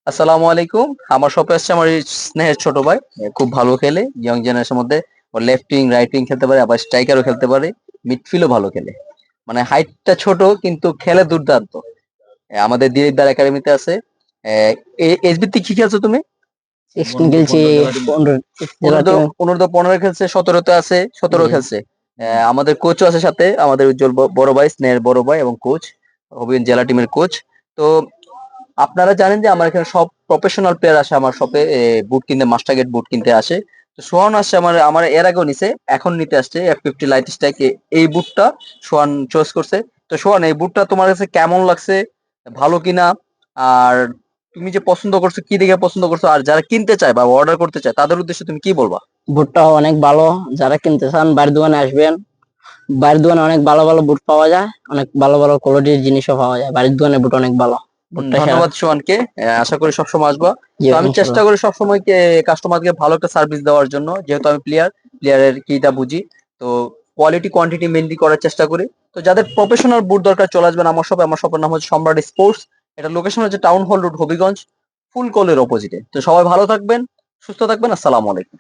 আসসালামু আলাইকুম। আমার শপে আসছে আমার এই স্নেহের ছোট ভাই। খুব ভালো খেলে, ইয়ং জেনারেশনের মধ্যে। ও লেফট উইং, রাইট উইং খেলতে পারে, আবার স্ট্রাইকারও খেলতে পারে, মিডফিল্ডও ভালো খেলে। মানে হাইটটা ছোট কিন্তু খেলে দুর্দান্ত। আমাদের দিলীপদার একাডেমিতে আছে। এসবি তে কি খেলছো তুমি? এক্সট্রিম খেলছি 15 জেলা অনূর্ধ্ব টিমে। অনূর্ধ্ব 15 খেলছে, 17তে আছে, 17 জি। খেলছে। আমাদের কোচও আছে সাথে, আমাদের উজ্জ্বল বড় ভাই, স্নেহের বড় ভাই এবং কোচ, হবিগঞ্জ জেলা টিমের কোচ। তো আপনারা জানেন যে আমার এখানে সব প্রফেশনাল প্লেয়ার আসে আমার শপে, বুট কিনতে, মাস্টারগেট বুট কিনতে আসে। তো সোহান আসছে, আমার আমার এর আগেও নিছে, এখন নিতে আসছে F50 লাইট স্ট্রাইক। এই বুটটা সোহান চয়েস করছে। তো সোহান, এই বুটটা তোমার কাছে কেমন লাগছে, ভালো কিনা? আর তুমি যে পছন্দ করছো, কি দেখে পছন্দ করছো? আর যারা কিনতে চায় বা অর্ডার করতে চায় তাদের উদ্দেশ্যে তুমি কি বলবা? বুটটা অনেক ভালো। যারা কিনতে চান বাইরের দোকানে আসবেন। বাইরের দোকানে অনেক ভালো ভালো বুট পাওয়া যায়, অনেক ভালো ভালো কোয়ালিটির জিনিসও পাওয়া যায়। বাইরের দোকানে বুট অনেক ভালো। বুটটা সেরা। ধন্যবাদ সোহানকে। আশা করি সবসময় আসবা। জি তো আমি চেষ্টা ইনশাল্লাহ। করি সবসময় কাস্টমারকে ভালো একটা সার্ভিস দেওয়ার জন্য, যেহেতু আমি প্লেয়ারের কিটা বুঝি। তো কোয়ালিটি কোয়ান্টিটি মেনটেন করার চেষ্টা করি। তো যাদের প্রফেশনাল বুট দরকার চলে আসবেন আমার শপে। আমার শপের নাম হচ্ছে সম্রাট স্পোর্টস। এটা লোকেশন হচ্ছে টাউন হল রোড, হবিগঞ্জ, ফুল কলের অপোজিটে। তো সবাই ভালো থাকবেন, সুস্থ থাকবেন। আসসালামু আলাইকুম।